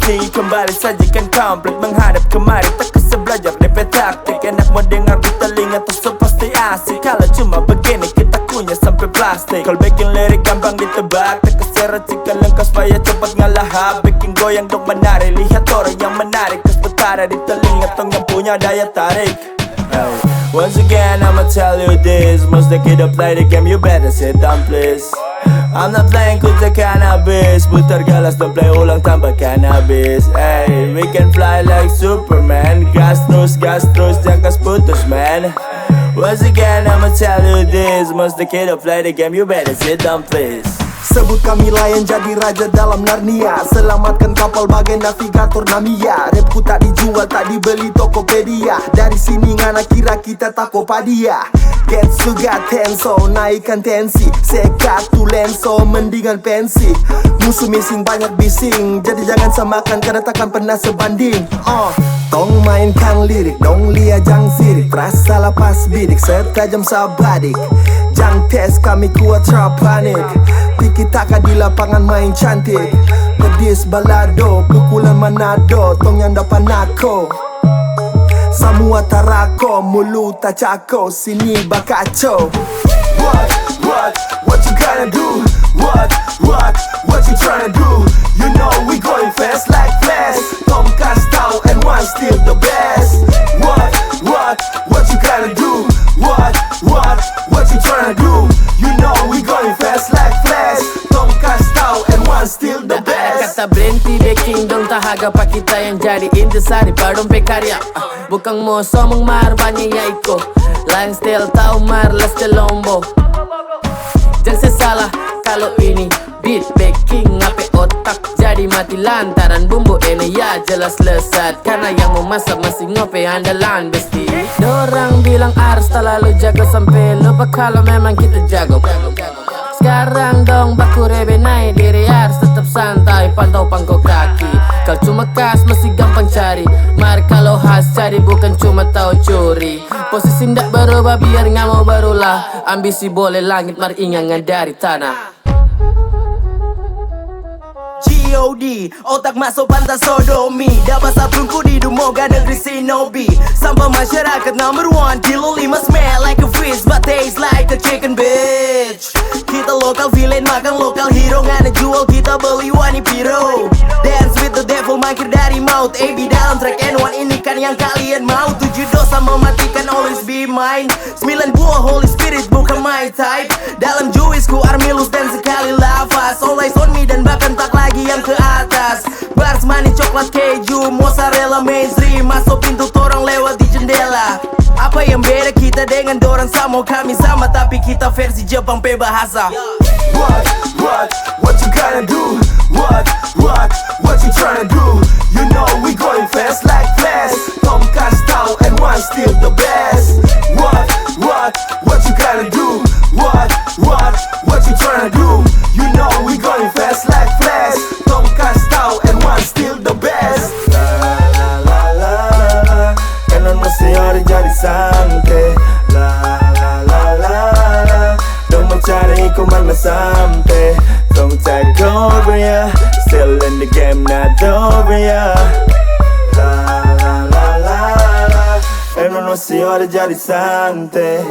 pasti kembali sajikan komplit. Menghadap kemari tak kesel belajar DP taktik. Enak mau dengar di telinga terus pasti asik. Kalau cuma begini kita kunyah sampai plastik. Kalau bikin lirik gampang ditebak, tak keseret jika lengkap supaya cepat ngalahap. Bikin goyang dong menari, lihat orang yang menarik. Terus bertara di telinga tong yang punya daya tarik. Once again I'ma tell you this, most the kid play the game, you better sit down please. I'm not playing kuta cannabis, putar galas don't play ulang tambah cannabis. Hey, we can fly like Superman, gas terus jangan kas putus man. Once again I'ma tell you this, most the kid play the game, you better sit down please. Sebut kami layan jadi raja dalam Narnia. Selamatkan kapal bagai navigator Namia. Rapku tak dijual, tak dibeli Tokopedia. Dari sini ngana kira kita Takopadia. Getsu got tenso, naikkan tensi. Sekat tu lenso, mendingan pensi. Musuh missing banyak bising, jadi jangan samakan karena takkan pernah sebanding. Tong mainkan lirik, dong lia jang sirik. Rasa lapas bidik, setajam sabadik. Jang tes kami kuat trap panik. Tiki taka di lapangan main cantik. Pedis balado, pukulan Manado. Tong yang dapat nako Samua tarako, mulut tacako. Sini bakaco. What you gonna do? What you tryna do? You know we going fast like flash. Tom Castau and one still the best. What you gonna do? What you tryna do? You know we going fast like flash. Tom Castau and one still the best. Kata berhenti baking dong tahaga pa kita yang jadi intisari padong pekarya. Bukan moso mengmar banyak ya iko. Lain style tau mar las de lombo. Jangan sesalah kalau ini beat baking ngape otak jadi mati lantaran bumbu ini ya jelas lesat. Karena yang memasak masih ngope andalan besti. Dorang bilang harus terlalu jago sampai lupa kalau memang kita jago. Sekarang dong baku rebe naik diri harus tetap santai pantau pangkok kaki. Kau cuma kas masih gampang cari. Mari kalau khas cari bukan cuma tahu curi. Posisi ndak berubah biar nggak mau barulah. Ambisi boleh langit mari ingat dari tanah. G.O.D. Otak masuk pantas sodomi. Dapat sabrungku di Dumoga negeri Shinobi. Sampah masyarakat number one. Kilo 5 smell like a fish but taste like a chicken bitch. Kita lokal villain makan lokal hero. Ngana jual kita beli wani piro. Dance with the devil mangkir dari maut. AB dalam track N1 ini kan yang kalian mau. 7 dosa mematikan always be mine. 9 buah Holy Spirit bukan my type. Dalam juisku armilus dan sekali lafaz. All eyes on me dan bahkan tak lagi yang ke atas. Bars manis coklat keju mozzarella mainstream. Masuk pintu torang lewat di jendela. Apa yang beda kita dengan dorang sama? Kami sama tapi kita versi Jepang pe bahasa. What you gonna do? What you tryna do? You know we going fast like flash. Tom Castau and one still the best. What you gonna do? What you tryna do? You know we going fast like flash. Tom Castau and one still the best. La kanan masih ada jadi santai. La dong mencari kau mana sampai. Don't take over ya. Still in the game not over ya. La Kanan masih ada jadi santai.